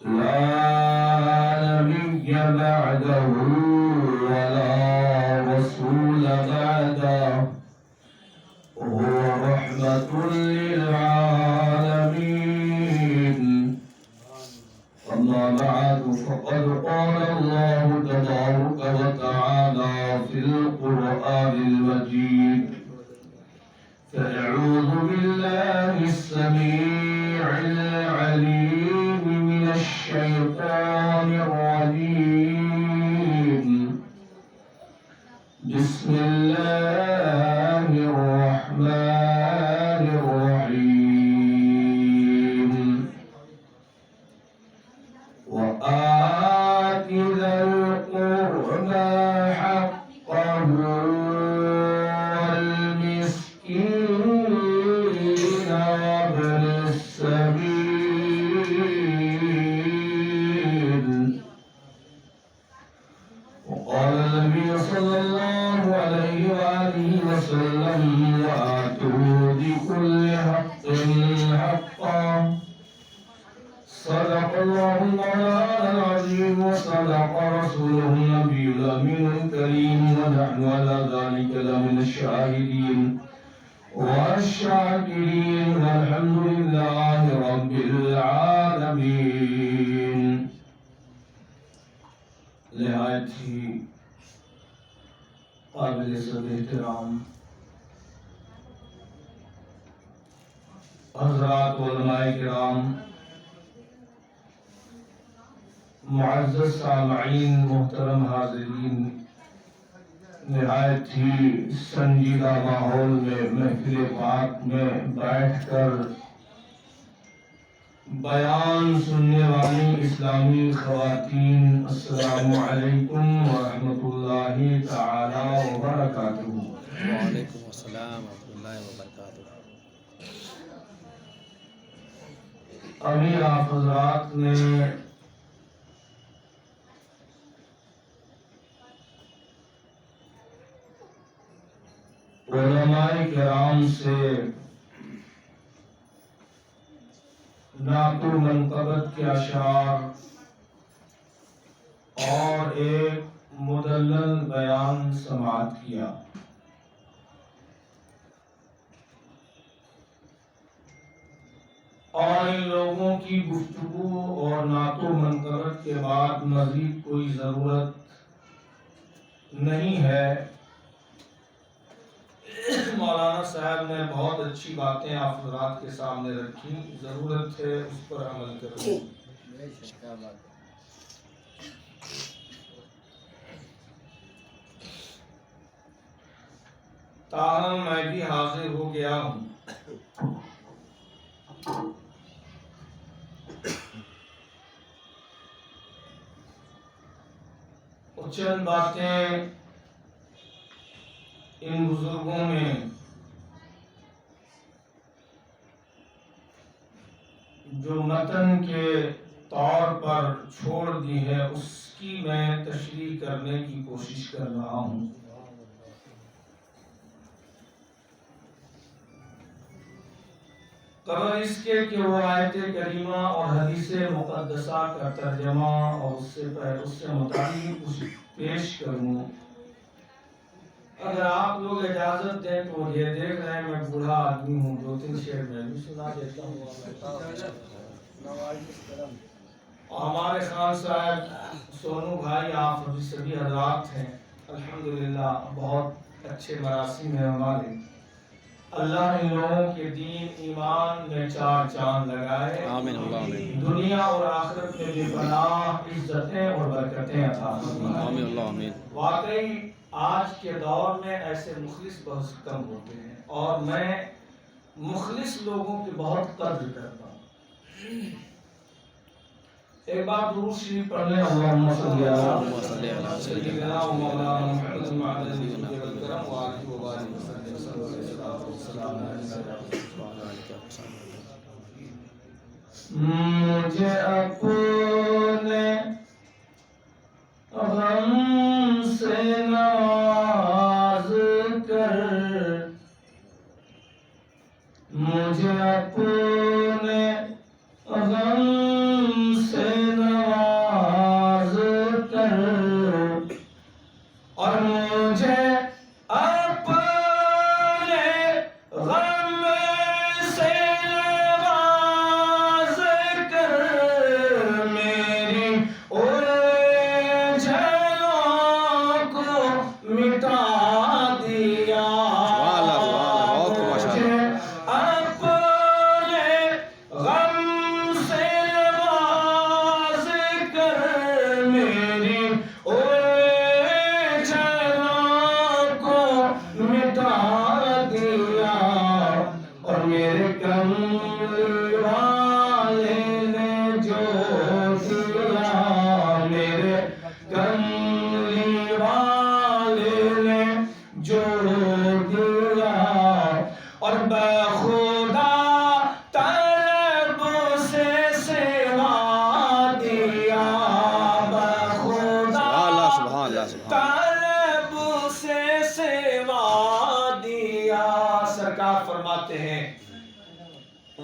لا نبي بعده ولا رسول بعده هو رحمة للعالمين. أما بعد فقد قال الله تبارك وتعالى في القرآن المجيد: فأعوذ بالله السميع العليم من الشيطان الرجيم. بسم الله الرحمن الرحيم. وآت ذا القربى حقه والمسكين وابن السبيل. وقال النبي صلى الله عليه وآله وسلم: وآتوا بكل حق حقا. صدق الله مولانا العظيم وصدق رسوله النبي الأمين الكريم، ونحن على ذلك لمن الشاهدين والشاكرين، والحمد لله رب العالمين. نہایت ہی قابل سب احترام حضرات علماء کرام، معزز سامعین، محترم حاضرین، نہایت ہی سنجیدہ ماحول میں محفل پاک میں بیٹھ کر بیان سننے والی اسلامی خواتین، السلام علیکم ورحمۃ اللہ تعالی وبرکاتہ۔ وعلیکم السلام ورحمۃ اللہ وبرکاتہ۔ ابھی آپ حضرات نے علماء کرام سے نعت و منقبت کے اشعار اور ایک مدلل بیان سماعت کیا۔ اور ان لوگوں کی گفتگو اور نعت و منقبت کے بعد مزید کوئی ضرورت نہیں ہے۔ مولانا صاحب نے بہت اچھی باتیں آپ حضرات کے سامنے رکھی، ضرورت ہے اس پر عمل کرنے۔ تاہم میں بھی حاضر ہو گیا ہوں۔ چند باتیں ان بزرگوں نے جو متن کے طور پر چھوڑ دی ہے اس کی میں تشریح کرنے کی کوشش کر رہا ہوں۔ قبل اس کے کہ وہ آیت کریمہ اور حدیث مقدسہ کا ترجمہ اور اس سے متعلق کچھ پیش کروں، اگر آپ لوگ اجازت دیں تو یہ دیکھ رہے ہیں میں بوڑھا آدمی ہوں، دو تین شعر میں بھی سنا دیتا ہوں۔ اور ہمارے خان صاحب سونو بھائی، آپ سبھی حضرات ہیں، الحمدللہ بہت اچھے مراسم ہیں ہمارے۔ اللہ ان لوگوں کے دین ایمان میں چار چاند لگائے، آمین آمین، دنیا اور آخرت میں بے پناہ عزتیں اور برکتیں عطا فرمائے، آمین اللہ آمین۔ واقعی آج کے دور میں ایسے مخلص بہت کم ہوتے ہیں، اور میں مخلص لوگوں کی بہت قدر کرتا ہوں۔ ایک بار درود شریف پڑھ لیں، اللہم صلی علی سیدنا و مولانا محمد وعلی آلہ وصحبہ وسلم۔ مجھے اپنے غم سے نواز کر، مجھے اپنے غم سے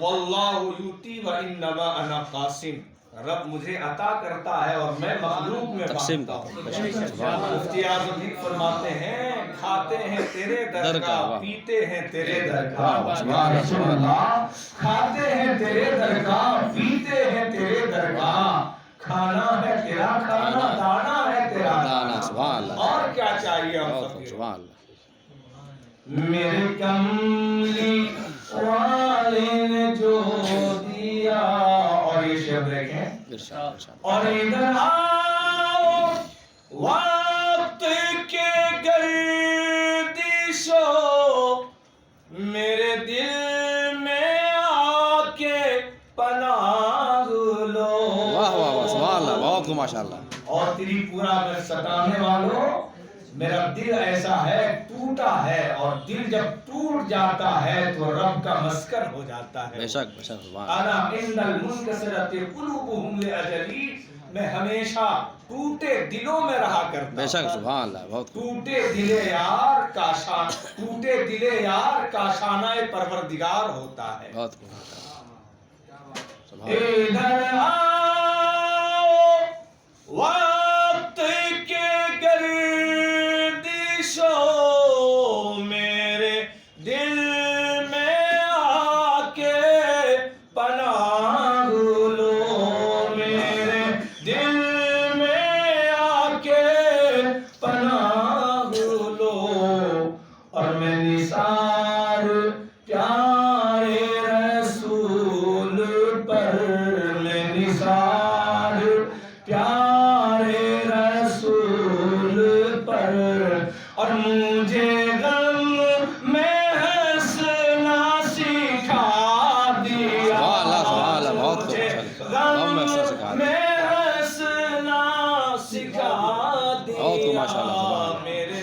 واللہ یوتی و انما انا قاسم، رب مجھے عطا کرتا ہے اور میں مخلوق میں تقسیم بانٹتا ہوں۔ مفتی اعظم بھی فرماتے ہیں کھاتے ہیں تیرے در کا، پیتے ہیں تیرے در کا، یا رسول اللہ کھاتے ہیں تیرے در کا، پیتے ہیں تیرے در کا، کھانا ہے تیرا کھانا، دانا ہے تیرا دانا، سبحان اللہ، اور کیا چاہیے ہم بہت خوب، فقیر؟ سبحان اللہ۔ میرے کملی والے نے جو دیا، اور یہ شعر دیکھیں، ارشاد ارشاد۔ اور ادھر آؤ وقت کے گردشو، میرے دل میں آ کے پناہ لو۔ واہ واہ واہ، سبحان اللہ، بہت خوب، ماشاء اللہ۔ اور تیری پورا میں ستانے والوں، میرا دل ایسا ہے ٹوٹا ہے، اور دل جب ٹوٹ جاتا ہے تو رب کا مسکن ہو جاتا ہے۔ بے شک بے شک، سبحان اللہ۔ انا ان المنکسرۃ قلوبہم لاجلی، میں ہمیشہ ٹوٹے دلوں میں رہا کرتا بے شک، ہوں۔ سبحان اللہ، بہت خوب۔ ٹوٹے دلے یار کا شان، ٹوٹے دلے یار کا شانہ پروردگار ہوتا ہے۔ بہت خوب، سبحان اللہ۔ ادھر آؤ وقت کے گردشو، میرے دل میں آ کے پناہ لو، میرے دل میں آ کے پناہ لو، اور میں نثار پیارے رسول پر، میں نثار پیارے رسول پر، اور مجھے غم میں ہنسنا سکھا دیا، سبحان اللہ، سبحان اللہ، بہت خوب، مجھے غم میں ہنسنا سکھا دیا۔ میں ہنسنا سکھا دیا، بہت خوب، ماشاء اللہ، سبحان اللہ۔ میرے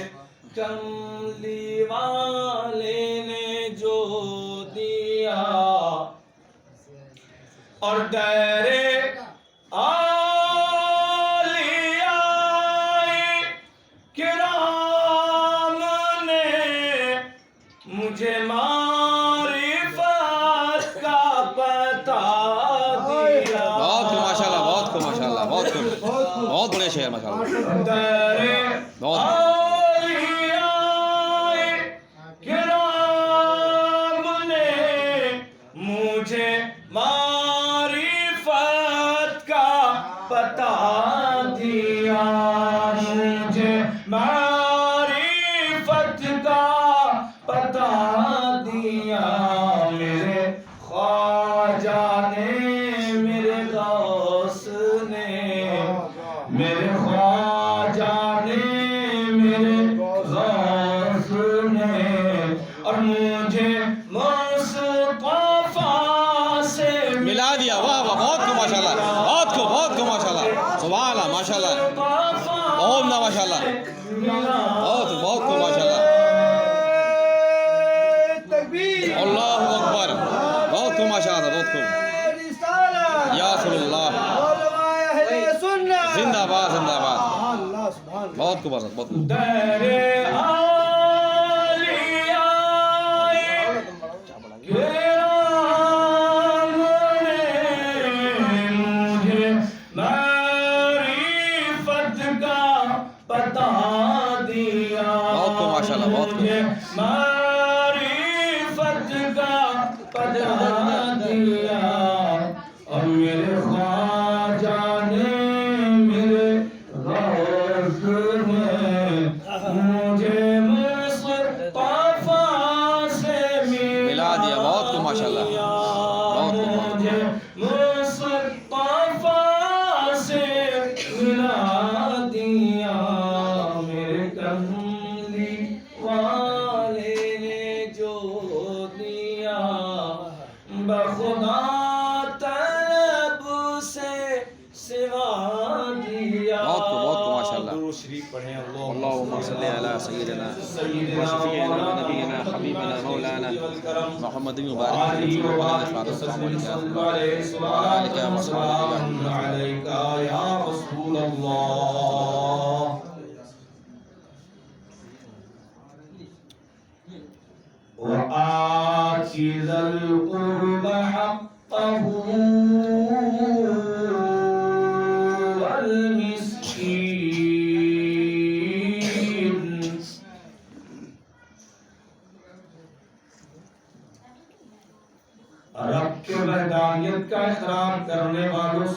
کملی والے نے جو دیا، اور در اولیاء کرام نے مجھے معرفت کا پتہ دیا، بہت خوب، ماشاء اللہ، بہت خوب، ماشاء اللہ، بہت خوب، بہت بڑے شعر، ماشاء اللہ۔ در بہت اولیاء کرام نے مجھے معرفت کا پتہ دیا، مجھے معرفت کا پتہ دیا، میرے خواجہ نے، میرے غوث نے، میرے خواجہ نے، میرے غوث نے، اور مجھے مصطفیٰ سے ملا دیا، واہ واہ، بہت خوب، ماشاء اللہ، بہت خوب، بہت خوب، ماشاء اللہ، سبحان اللہ، ماشاء اللہ، بہت نا، ماشاء اللہ، بہت بہت خوب، ماشاء اللہ، اللہ اکبر، بہت خوب، ماشاء اللہ، بہت خوب، یا رسول اللہ، زندہ باد، زندہ باد، بہت خوب، بہت خوب۔ در بہت خوب، ماشاء اللہ، بہت خوب۔ معرفت کا پتہ دیا، اور میرے خواجہ نے، میرے غوث نے، مجھے مصطفیٰ سے ملا دیا، بہت خوب، ماشاء اللہ، بہت خوب، بہت مجھے مصطفیٰ سے ملا دیا، میرے کملی والے نے جو دیا، بخدا طلب سے سوا دیا۔ بہت خوب، بہت خوب، ماشاء اللہ۔ درود شریف پڑھیں، اللهم صل على سيدنا وشفيعنا ونبينا حبيبنا مولانا محمد مبارك عليك يا رسول الله. وآت ذا القربى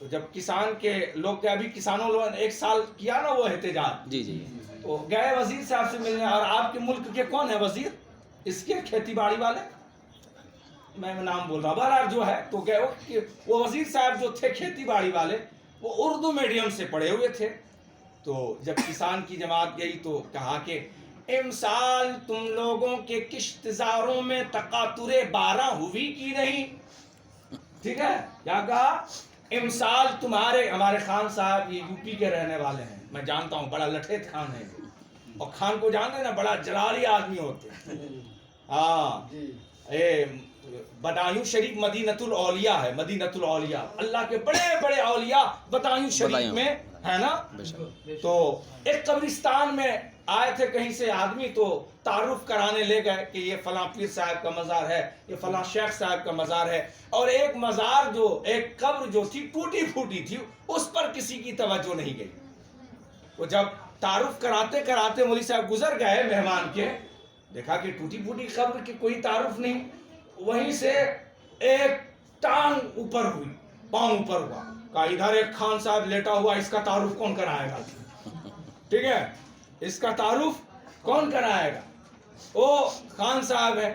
تو جب کسان کے لوگ گئے، ابھی کسانوں لوگوں نے 1 سال کیا نا وہ احتجاج، جی جی تو گئے وزیر صاحب سے ملنے، اور آپ کے ملک کے کون ہے وزیر؟ اس کے کھیتی باڑی والے، میں نام بول رہا ہوں، بہرحال جو ہے، تو گئے وہ وزیر صاحب جو تھے کھیتی باڑی والے، وہ اردو میڈیم سے پڑھے ہوئے تھے. تو جب کسان کی جماعت گئی تو کہا کہ امسال تم لوگوں کے کشتزاروں میں تقاطر بارہ ہوئی کی نہیں. ٹھیک ہے، کیا کہا؟ امسال تمہارے، ہمارے خان صاحب یہ یو پی کے رہنے والے ہیں، میں جانتا ہوں، بڑا لٹھیت خان ہے، اور خان کو جانتے ہیں نا، بڑا جلالی آدمی ہوتے ہیں. ہاں، بدایوں شریف مدینۃ الاولیاء ہے، مدینۃ الاولیاء، اللہ کے بڑے بڑے اولیاء بدایوں شریف میں ہے نا. تو ایک قبرستان میں آئے تھے کہیں سے آدمی، تو تعارف کرانے لے گئے کہ یہ فلاں پیر صاحب کا مزار ہے، یہ فلاں شیخ صاحب کا مزار ہے. اور ایک مزار جو، ایک قبر جو تھی ٹوٹی پھوٹی تھی، اس پر کسی کی توجہ نہیں گئی. وہ جب تعارف کراتے کراتے مولوی صاحب گزر گئے مہمان کے، دیکھا کہ ٹوٹی پھوٹی قبر کی کوئی تعارف نہیں. وہیں سے ایک ٹانگ اوپر ہوئی، پاؤں اوپر ہوا، کہا ادھر ایک خان صاحب لیٹا ہوا، اس کا تعارف کون کرائے گا؟ ٹھیک ہے، اس کا تعارف کون کرائے گا؟ وہ خان صاحب ہے.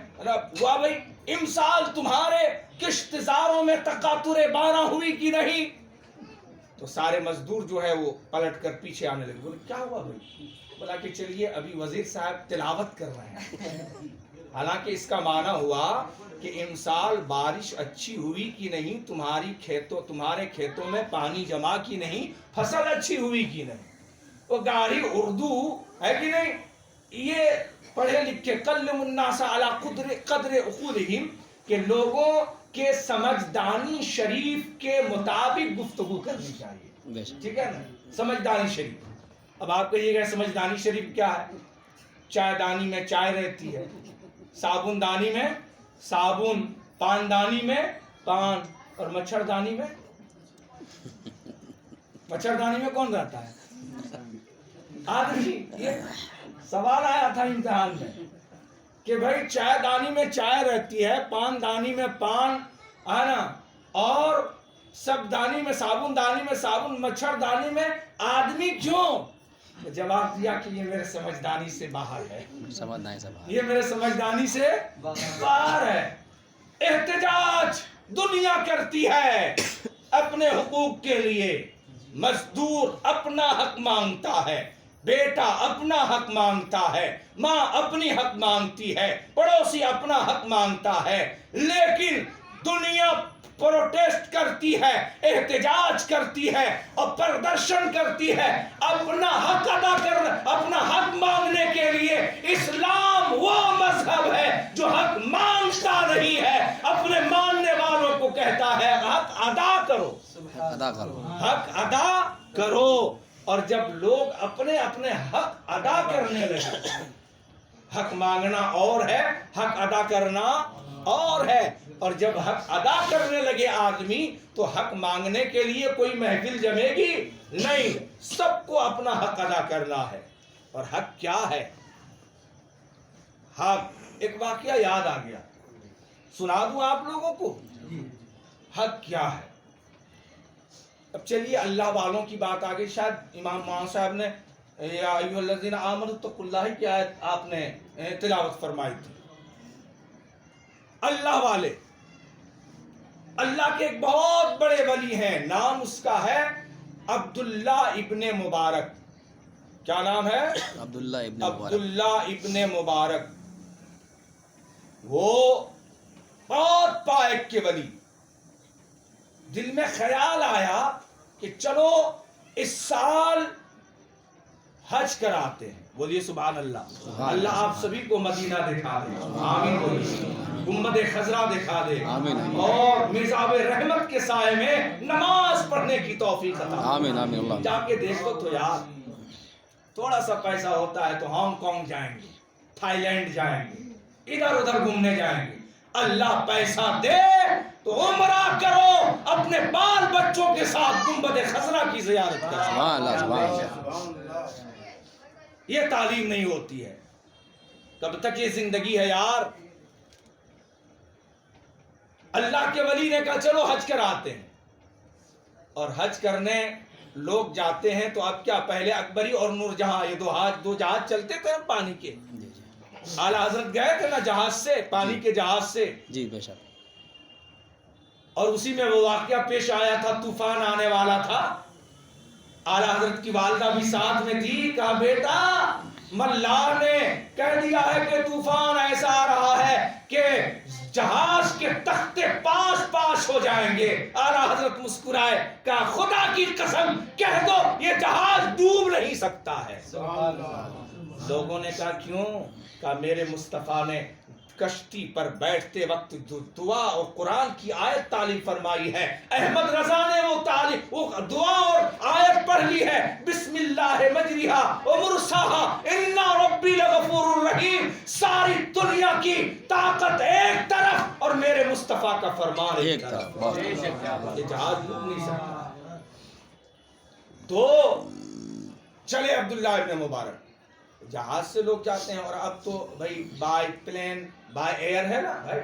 ہوا بھائی، امسال تمہارے کشتزاروں میں تقاطر بارہ ہوئی کی نہیں. تو سارے مزدور جو ہے وہ پلٹ کر پیچھے آنے لگے، بولے کیا ہوا بھائی؟ بولا کہ چلیے ابھی وزیر صاحب تلاوت کر رہے ہیں. حالانکہ اس کا معنی ہوا کہ امسال بارش اچھی ہوئی کی نہیں، تمہارے کھیتوں میں پانی جمع کی نہیں، فصل اچھی ہوئی کی نہیں. وہ گاڑی اردو ہے کہ نہیں، یہ پڑھے لکھے کلم الناس علی قدر عقولہم، کہ لوگوں کے سمجھدانی شریف کے مطابق گفتگو کرنی چاہیے. ٹھیک ہے نا، سمجھدانی شریف. اب آپ کہیے گا سمجھدانی شریف کیا ہے؟ چائے دانی میں چائے رہتی ہے، صابن دانی میں صابن، پان دانی میں پان، اور مچھردانی میں، مچھردانی میں کون رہتا ہے؟ آدمی. یہ سوال آیا تھا امتحان میں کہ بھائی چائے دانی میں چائے رہتی ہے، پان دانی میں پان ہے نا، اور سب دانی میں صابن دانی میں صابن، مچھر دانی میں آدمی کیوں؟ جواب دیا کہ یہ میرے سمجھدانی سے باہر ہے، یہ میرے سمجھدانی سے باہر ہے. احتجاج دنیا کرتی ہے اپنے حقوق کے لیے، مزدور اپنا حق مانگتا ہے، بیٹا اپنا حق مانگتا ہے، ماں اپنی حق مانگتی ہے، پڑوسی اپنا حق مانگتا ہے. لیکن دنیا پروٹیسٹ کرتی ہے، احتجاج کرتی ہے اور پردرشن کرتی ہے اپنا حق ادا کرنا، اپنا حق مانگنے کے لیے. اسلام وہ مذہب ہے جو حق مانگتا نہیں ہے، اپنے ماننے والوں کو کہتا ہے حق ادا کرو، حق ادا کرو. اور جب لوگ اپنے اپنے حق ادا کرنے لگے، حق مانگنا اور ہے، حق ادا کرنا اور ہے. اور جب حق ادا کرنے لگے آدمی، تو حق مانگنے کے لیے کوئی محفل جمے گی نہیں، سب کو اپنا حق ادا کرنا ہے. اور حق کیا ہے؟ حق، ایک واقعہ یاد آ گیا، سنا دوں آپ لوگوں کو. حق کیا ہے؟ اب چلیے اللہ والوں کی بات آ گئی. شاید امام مولانا صاحب نے یا ایھا الذین آمنوا اتقوا اللہ کی آیت آپ نے تلاوت فرمائی تھی. اللہ والے، اللہ کے ایک بہت بڑے ولی ہیں، نام اس کا ہے عبداللہ ابن مبارک. کیا نام ہے؟ عبداللہ ابن مبارک. وہ بہت پائک کے ولی. دل میں خیال آیا کہ چلو اس سال حج کراتے ہیں. بولیے سبحان اللہ. اللہ آپ سبھی کو مدینہ دکھا دے، آمین بولیے. گنبد خضرا دکھا دے، اور میزاب رحمت کے سائے میں نماز پڑھنے کی توفیق عطا. آمین آمین. اللہ جا کے دیکھو تو یار، تھوڑا سا پیسہ ہوتا ہے تو ہانگ کانگ جائیں گے، تھائی لینڈ جائیں گے، ادھر ادھر گھومنے جائیں گے. اللہ پیسہ دے تو عمرہ کرو، اپنے بال بچوں کے ساتھ گنبد خضرا کی زیارت کرو. سبحان اللہ سبحان اللہ. یہ تعلیم نہیں ہوتی ہے. کب تک یہ زندگی ہے یار؟ اللہ کے ولی نے کہا چلو حج کراتے ہیں. اور حج کرنے لوگ جاتے ہیں تو اب کیا پہلے اکبری اور نور جہاں یہ دو جہاز چلتے تھے پانی کے. اعلیٰ حضرت گئے تھے نا جہاز سے, پانی کے جہاز سے, جی بے شک. اور اسی میں وہ واقعہ پیش آیا تھا, طوفان آنے والا تھا. اعلیٰ حضرت کی والدہ بھی ساتھ میں تھی. کہا بیٹا ملا نے کہہ دیا ہے کہ طوفان ایسا آ رہا ہے کہ جہاز کے تختے پاش ہو جائیں گے. اعلیٰ حضرت مسکرائے, کہا خدا کی قسم کہہ دو یہ جہاز ڈوب نہیں سکتا ہے. لوگوں نے کہا کیوں؟ کہا میرے مصطفیٰ نے کشتی پر بیٹھتے وقت دعا اور قرآن کی آیت تعلیم فرمائی ہے. احمد رضا نے وہ دعا اور آیت پڑھ لی ہے, بسم اللہ مجریہا و مرساہا انا ربی لغفور الرحیم. ساری دنیا کی طاقت ایک طرف اور میرے مصطفیٰ کا فرمان ایک طرف. یہ جہاز ڈوب نہیں سکتا. تو چلے عبداللہ ابن مبارک, جہاز سے لوگ جاتے ہیں. اور اب تو بھائی بائی پلین بائی ایئر ہے نا بھائی,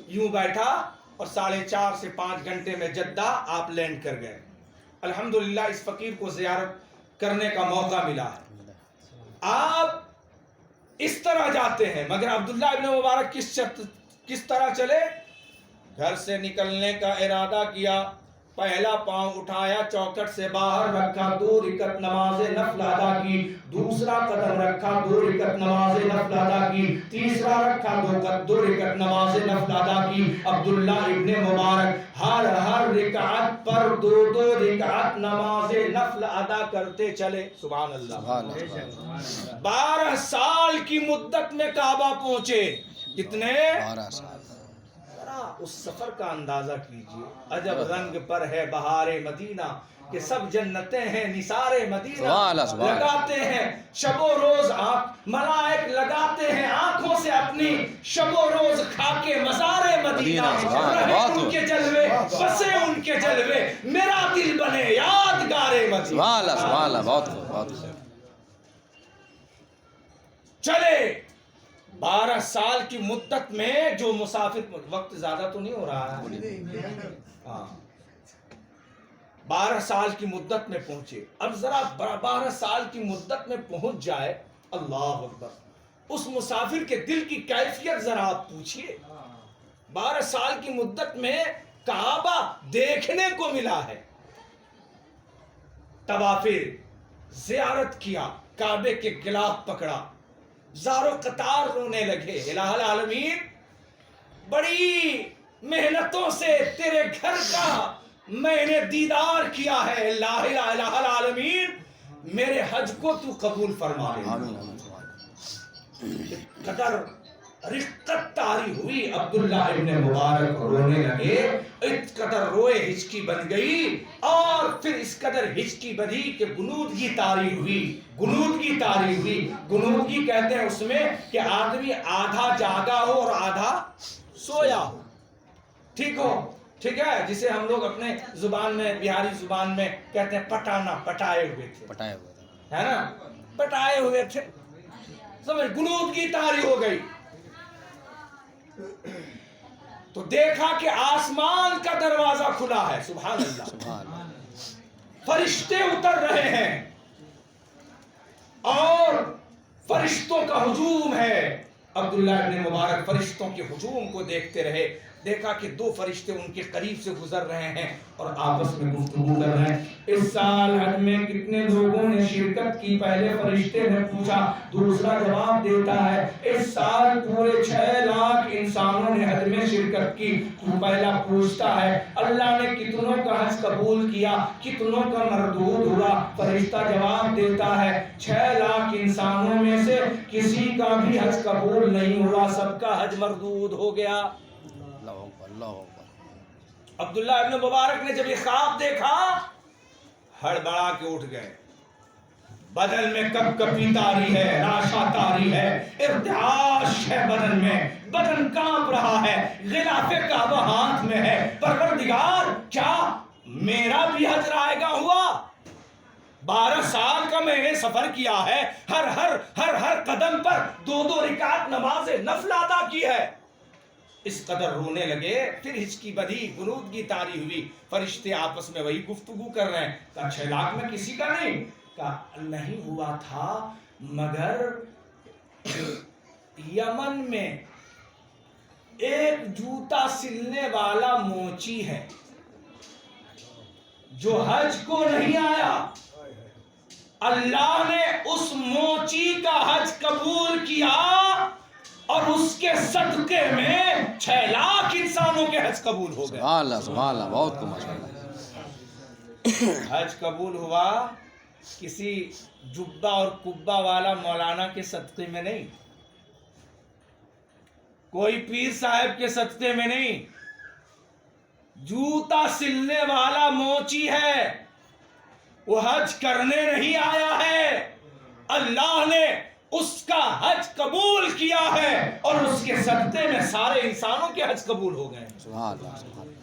یوں بیٹھا اور 4.5 سے 5 گھنٹے میں جدہ آپ لینڈ کر گئے. الحمدللہ اس فقیر کو زیارت کرنے کا موقع ملا ہے. آپ اس طرح جاتے ہیں, مگر عبداللہ ابن مبارک کس طرح چلے؟ گھر سے نکلنے کا ارادہ کیا, پہلا پاؤں اٹھایا, چوکھٹ سے باہر رکھا, 2 رکعت نماز نفل ادا کی, دوسرا قدم رکھا, 2 رکعت نماز نفل ادا کی, تیسرا رکھا, 2 رکعت نماز نفل ادا کی. عبداللہ ابن مبارک ہر رکعت پر 2 رکعت نماز نفل ادا کرتے چلے. سبحان اللہ. 12 سال کی مدت میں کعبہ پہنچے. کتنے؟ 12 سال. اس سفر کا اندازہ کیجئے. عجب رنگ پر ہے بہار مدینہ کہ سب جنتیں ہیں نثار مدینہ. لگاتے ہیں شب و روز ملائک لگاتے ہیں آنکھوں سے اپنی شب و روز کھا کے مزار مدینہ. رہے ان کے جلوے بسے ان کے جلوے, میرا دل بنے یادگار مدینہ. سبحان اللہ. بہت خوب. چلے 12 سال کی مدت میں جو مسافر, وقت زیادہ تو نہیں ہو رہا ہے, 12 سال کی مدت میں پہنچے. اب ذرا 12 سال کی مدت میں پہنچ جائے, اللہ اکبر, اس مسافر کے دل کی کیفیت ذرا آپ پوچھئے. 12 سال کی مدت میں کعبہ دیکھنے کو ملا ہے, طواف زیارت کیا, کعبے کے غلاف پکڑا, زارو قطار رونے لگے. الہ العالمین بڑی محنتوں سے تیرے گھر کا میں نے دیدار کیا ہے. الہ العالمین میرے حج کو تو قبول فرما لے. قدر رقت طاری ہوئی, عبداللہ ابن مبارک رونے لگے. اس قدر روئے ہچکی بن گئی, اور پھر اس قدر ہچکی بنی کہ گنودگی طاری ہوئی. گنودگی کہتے ہیں اس میں کہ آدمی آدھا جاگا ہو اور آدھا سویا ہو. ٹھیک ہے, جسے ہم لوگ اپنے زبان میں, بہاری زبان میں کہتے ہیں پٹانا, پٹائے ہوئے تھے, ہے نا, پٹائے ہوئے تھے. سمجھ, گنودگی طاری ہو گئی. تو دیکھا کہ آسمان کا دروازہ کھلا ہے. سبحان اللہ. فرشتے اتر رہے ہیں اور فرشتوں کا ہجوم ہے. عبداللہ ابن مبارک فرشتوں کے ہجوم کو دیکھتے رہے. دیکھا کہ 2 فرشتے ان کے قریب سے گزر رہے ہیں اور آپس میں گفتگو کر رہے ہیں. اس سال حج میں کتنے لوگوں نے شرکت کی؟ پہلے فرشتے نے پوچھا, دوسرا جواب دیتا ہے اس سال پورے 6 لاکھ انسانوں نے حج میں شرکت کی. تو پہلا پوچھتا ہے اللہ نے کتنوں کا حج قبول کیا, کتنوں کا مردود ہوا؟ فرشتہ جواب دیتا ہے 6 لاکھ انسانوں میں سے کسی کا بھی حج قبول نہیں ہوا, سب کا حج مردود ہو گیا. عبداللہ ابن مبارک نے جب یہ خواب دیکھا ہڑبڑا کے اٹھ گئے. بدن میں کپ کپی تاری ہے, راشا تاری ہے, ارتعاش ہے بدن میں, بدن کانپ رہا ہے, غلاف کعبہ ہاتھ میں ہے. پروردگار کیا میرا بھی حج رائگاں ہوا؟ 12 سال کا میں نے سفر کیا ہے, ہر قدم پر 2 رکعت نماز نفل ادا کی ہے. اس قدر رونے لگے. پھر ہچکی بدی, غنودگی طاری ہوئی. فرشتے آپس میں وہی گفتگو کر رہے ہیں. کہا 6 لاکھ میں کسی کا نہیں. کہا نہیں ہوا تھا, مگر یمن میں ایک جوتا سلنے والا موچی ہے جو حج کو نہیں آیا. اللہ نے اس موچی کا حج قبول کیا اور اس کے صدقے میں 6 لاکھ انسانوں کے حج قبول ہو گئے. سبحان اللہ سبحان اللہ, بہت کو ماشاءاللہ. حج قبول ہوا کسی جبہ اور کبہ والا مولانا کے صدقے میں نہیں, کوئی پیر صاحب کے صدقے میں نہیں. جوتا سلنے والا موچی ہے, وہ حج کرنے نہیں آیا ہے, اللہ نے اس کا حج قبول کیا ہے اور اس کے صدقے میں سارے انسانوں کے حج قبول ہو گئے. سبحان اللہ سبحان اللہ.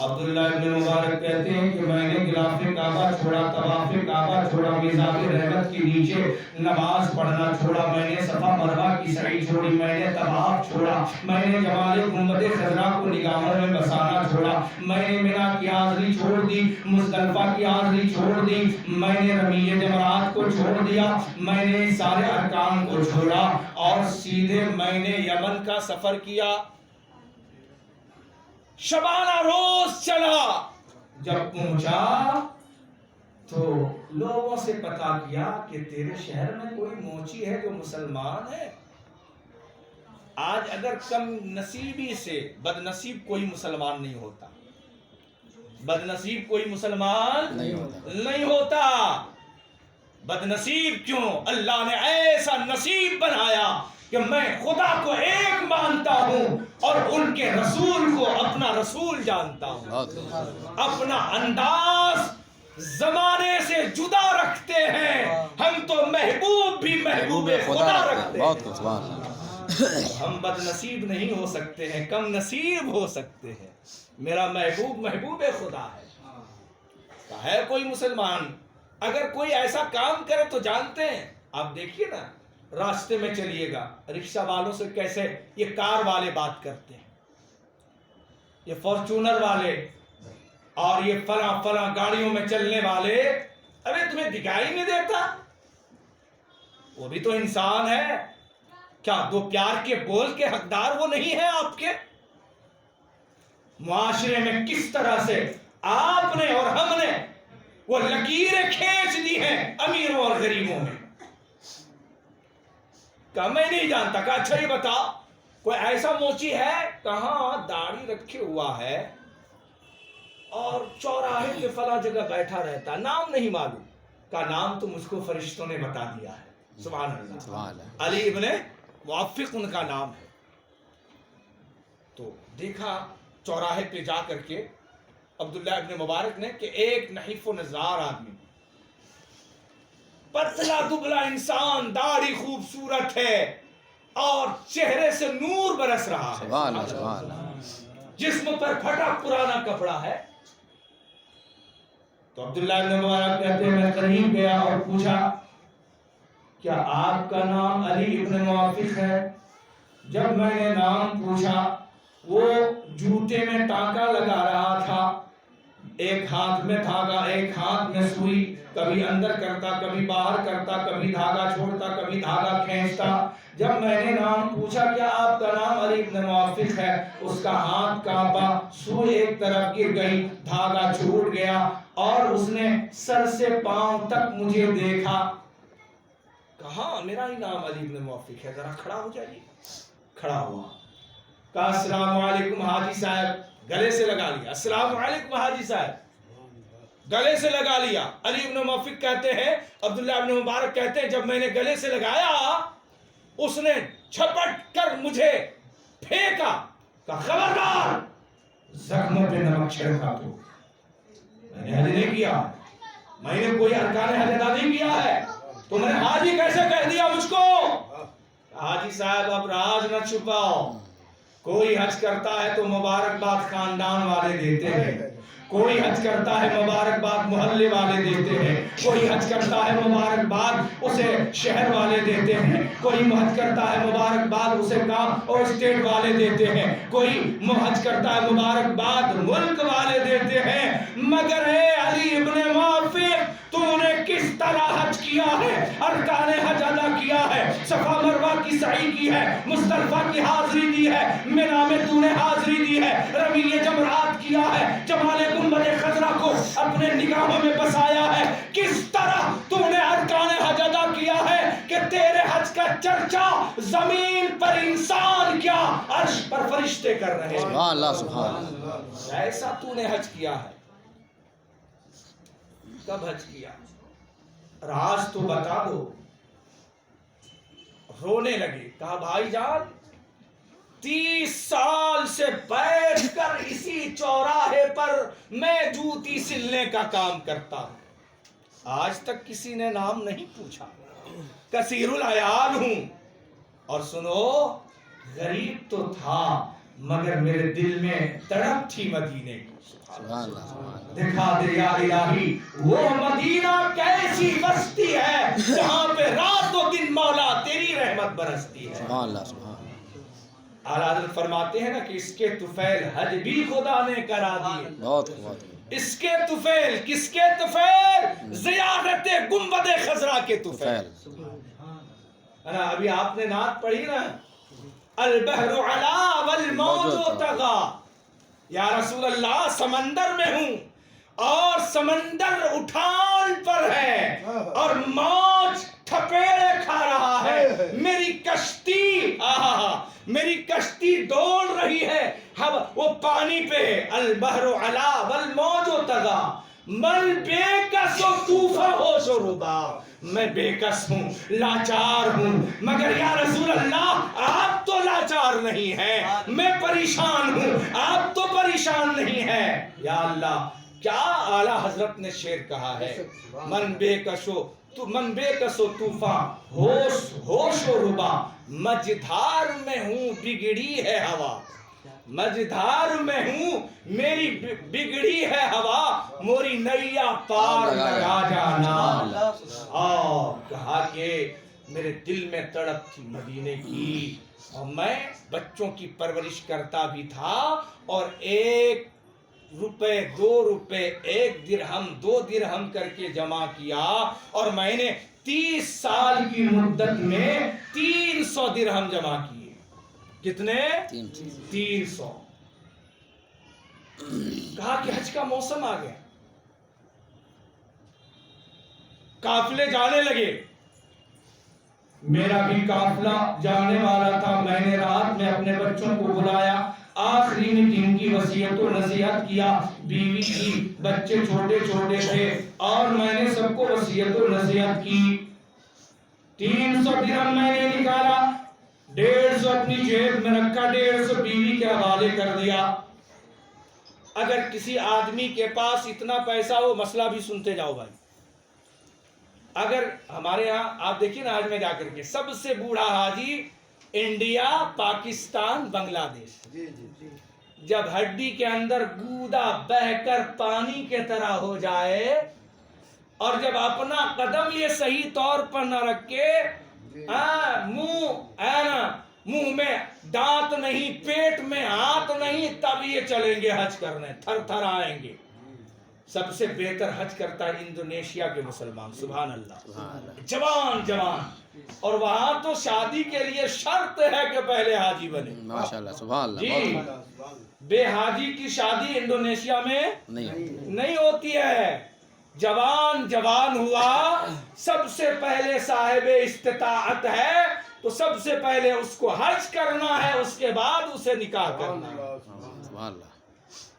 عبداللہ ابن مبارک کہتے ہیں کہ میں نے غلاف کعبہ چھوڑا, طواف کعبہ چھوڑا, میزاب رحمت کے نیچے نماز پڑھنا چھوڑا, میں نے صفا مروہ کی سعی چھوڑی, میں نے طواف چھوڑا, میں نے جمال گنبد خضرا کو نگاہوں میں بسانا چھوڑا, میں نے منی کی حاضری چھوڑ دی, مزدلفہ کی حاضری چھوڑ دی, میں نے رمیہ جمرات کو چھوڑ دیا, میں نے سارے ارکان کو چھوڑا اور سیدھے میں نے یمن کا سفر کیا. شبانہ روز چلا. جب پہنچا تو لوگوں سے پتا کیا کہ تیرے شہر میں کوئی موچی ہے جو مسلمان ہے. آج اگر کم نصیبی سے بد نصیب کوئی مسلمان نہیں ہوتا, بد نصیب کوئی مسلمان نہیں ہوتا. بد نصیب کیوں؟ اللہ نے ایسا نصیب بنایا کہ میں خدا کو ایک مانتا ہوں اور ان کے رسول کو اپنا رسول جانتا ہوں. اپنا انداز زمانے سے جدا رکھتے ہیں, ہم تو محبوب بھی محبوب خدا رکھتے ہیں. ہم بد نصیب نہیں ہو سکتے ہیں, کم نصیب ہو سکتے ہیں. میرا محبوب محبوب خدا ہے کوئی مسلمان اگر کوئی ایسا کام کرے تو جانتے ہیں. آپ دیکھیے نا, راستے میں چلیے گا, رکشہ والوں سے کیسے یہ کار والے بات کرتے ہیں, یہ فارچونر والے اور یہ فلاں گاڑیوں میں چلنے والے. ارے تمہیں دکھائی نہیں دیتا؟ وہ بھی تو انسان ہے. کیا دو پیار کے بول کے حقدار وہ نہیں ہے آپ کے؟ معاشرے میں کس طرح سے آپ نے اور ہم نے وہ لکیریں کھینچ دی ہیں امیروں اور غریبوں میں. کہا میں نہیں جانتا. کہا اچھا یہ بتا کوئی ایسا موچی ہے؟ کہاں داڑھی رکھے ہوا ہے اور چوراہے کے فلاں جگہ بیٹھا رہتا, نام نہیں معلوم. کہا نام تو مجھ کو فرشتوں نے بتا دیا ہے. سبحان اللہ. علی ابن موفق ان کا نام ہے. تو دیکھا چوراہے پہ جا کر کے عبداللہ ابن مبارک نے کہ ایک نحیف و نزار آدمی, پتلا دبلا انسان, داڑھی خوبصورت ہے اور چہرے سے نور برس رہا ہے, جسم پر پھٹا پرانا کپڑا ہے. تو عبداللہ ابن مبارک کہتے ہیں میں قریب گیا اور پوچھا کیا آپ کا نام علی ابن موافق ہے؟ جب میں نے نام پوچھا وہ جوتے میں ٹانکا لگا رہا تھا, ایک ہاتھ میں دھاگا ایک ہاتھ میں سوئی, کبھی اندر کرتا کبھی باہر کرتا, کبھی دھاگا چھوڑتا کبھی دھاگا کھینچتا. جب میں نے نام پوچھا کیا آپ کا نام علی ابن موافق ہے, اس کا ہاتھ کانپا, سوئی ایک طرف گر گئی, دھاگا چھوٹ گیا اور اس نے سر سے پاؤں تک مجھے دیکھا. کہا میرا ہی نام علی ابن موافق ہے, ذرا کھڑا ہو جائیے. کھڑا ہوا. کہا السلام علیکم حاجی صاحب, گلے سے لگا لیا. السلام علیکم حاجی صاحب, گلے سے لگا لیا. علی ابن موافق کہتے ہیں, عبداللہ ابن مبارک کہتے ہیں جب میں نے گلے سے لگایا اس نے جھپٹ کر مجھے پھینکا. کہا خبردار زخموں پہ نمک چھڑکا تو. میں نے حج نہیں کیا, میں نے کوئی ارکان حج ادا نہیں کیا ہے, تو میں نے حاجی کیسے کہہ دیا مجھ کو؟ حاجی صاحب اب راز نہ چھپاؤ, کوئی حج کرتا ہے تو مبارکباد خاندان والے دیتے ہیں, کوئی حج کرتا ہے مبارکباد محلے والے دیتے ہیں, کوئی حج کرتا ہے مبارکباد اسے شہر والے دیتے ہیں, کوئی حج کرتا ہے مبارکباد اسے گاؤں اور اسٹیٹ والے دیتے ہیں, کوئی حج کرتا ہے مبارکباد ملک والے دیتے ہیں. مگر اے علی ابن موافق, تو نے کس طرح حج کیا ہے, ارکان حج ادا کیا ہے, صفا مروہ کی سعی کی ہے, مزدلفہ کی حاضری دی ہے, منی میں تو نے حاضری دی ہے, رمی جمرات کیا ہے, جمال گنبد خضرا کو اپنے نگاہوں میں بسایا ہے. کس طرح تو نے ارکان حج ادا کیا ہے کہ تیرے حج کا چرچا زمین پر انسان کیا عرش پر فرشتے کر رہے ہیں. سبحان اللہ سبحان اللہ. ایسا تو نے حج کیا ہے. کب حج کیا, راز تو بتا دو. رونے لگے, کہا بھائی جان 30 سال سے بیٹھ کر اسی چوراہے پر میں جوتی سلنے کا کام کرتا ہوں, آج تک کسی نے نام نہیں پوچھا, کثیر العیال ہوں, اور سنو غریب تو تھا مگر میرے دل میں تڑپ تھی مدینے کی. سبحان اللہ سبحان اللہ. دکھا دے یا الہی وہ مدینہ کیسی بستی ہے جہاں پہ رات و دن مولا تیری رحمت برستی ہے. سبحان اللہ سبحان اللہ. اعلیٰ حضرت فرماتے ہیں نا کہ اس کے طفیل حج بھی خدا نے کرا دیے. بہت بہت. اس کے طفیل, کس کے طفیل, زیارت گنبد خضرا کے طفیل. ابھی آپ نے نعت پڑھی نا, البحر علا والموج طغا, یا رسول اللہ سمندر میں ہوں اور سمندر اٹھان پر ہے اور موج تھپیڑے کھا رہا ہے, میری کشتی میری کشتی دوڑ رہی ہے, وہ پانی پہ ہے. البحر علا والموج طغا من بے کس و طوفا ہوش و ربا, میں بے کس ہوں, لاچار ہوں, مگر یا رسول اللہ آپ تو لاچار نہیں ہیں, میں پریشان ہوں, آپ تو پریشان نہیں ہیں. یا اللہ کیا اعلیٰ حضرت نے شعر کہا ہے, من بے کس و طوفان ہوش و ربا, مجدھار میں ہوں بگڑی ہے ہوا, مجدھار میں ہوں میری بگڑی ہے ہوا, موری نیا پار لگا جانا. اور کہا کہ میرے دل میں تڑپ تھی مدینے کی, اور میں بچوں کی پرورش کرتا بھی تھا, اور 1 روپے 2 روپے 1 درہم 2 درہم کر کے جمع کیا, اور میں نے 30 سال کی مدت میں 300 درہم جمع کیے. کتنے؟ 300. کہا کہ حج کا موسم آ گیا, قافلے جانے لگے. میرا بھی قافلہ جانے والا تھا, میں نے رات میں اپنے بچوں کو بلایا, آخری میٹنگ کی وصیت و نصیحت کیا, بیوی کی, بچے چھوٹے چھوٹے تھے, اور میں نے سب کو وصیت و نصیحت کی. 300 درہم میں نے نکالا, 150 اپنی جیب میں رکھا, 150 بیوی کے حوالے کر دیا. اگر کسی آدمی کے پاس اتنا پیسہ ہو, مسئلہ بھی سنتے جاؤ بھائی. اگر ہمارے ہاں آپ دیکھیں نا آج میں جا کر کے, سب سے بوڑھا حاجی انڈیا, پاکستان, بنگلہ دیش, جب ہڈی کے اندر گودا بہ کر پانی کے طرح ہو جائے, اور جب اپنا قدم یہ صحیح طور پر نہ رکھے, منہ میں دانت نہیں, پیٹ میں ہاتھ نہیں, تب یہ چلیں گے حج کرنے, تھر تھر آئیں گے. سب سے بہتر حج کرتا ہے انڈونیشیا کے مسلمان, سبحان اللہ, جوان, اور وہاں تو شادی کے لیے شرط ہے کہ پہلے حاجی بنے. ماشاءاللہ سبحان اللہ. جی, بے حاجی کی شادی انڈونیشیا میں نہیں ہوتی ہے. جوان ہوا, سب سے پہلے صاحب استطاعت ہے, تو سب سے پہلے اس کو حج کرنا ہے, اس کے بعد اسے نکاح کرنا ہے. سبحان اللہ.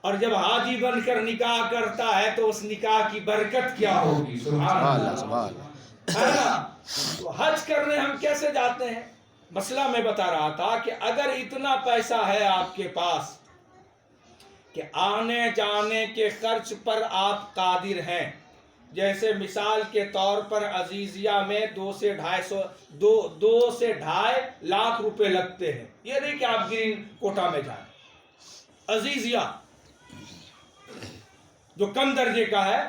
اور جب حاجی بن کر نکاح کرتا ہے تو اس نکاح کی برکت کیا ہوگی. سبحان اللہ سبحان اللہ. تو حج کرنے ہم کیسے جاتے ہیں, مسئلہ میں بتا رہا تھا کہ اگر اتنا پیسہ ہے آپ کے پاس کہ آنے جانے کے خرچ پر آپ قادر ہیں, جیسے مثال کے طور پر عزیزیہ میں 2 سے 2.5 لاکھ روپے لگتے ہیں. یہ نہیں کہ آپ گرین کوٹا میں جائیں, عزیزیہ جو کم درجے کا ہے،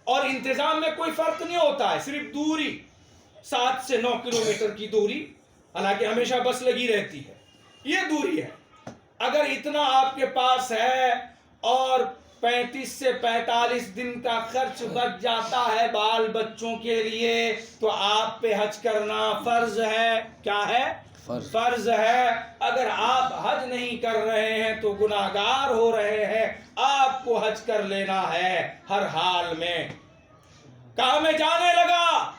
اور انتظام میں کوئی فرق نہیں ہوتا ہے، صرف دوری 7 سے 9 کلومیٹر کی دوری، حالانکہ ہمیشہ بس لگی رہتی ہے، یہ دوری ہے۔ اگر اتنا آپ کے پاس ہے اور 35 سے 45 دن کا خرچ بچ جاتا ہے بال بچوں کے لیے، تو آپ پہ حج کرنا فرض ہے۔ کیا ہے؟ فرض ہے۔ اگر آپ حج نہیں کر رہے ہیں تو گناہگار ہو رہے ہیں، آپ کو حج کر لینا ہے ہر حال میں۔ کہاں میں جانے لگا،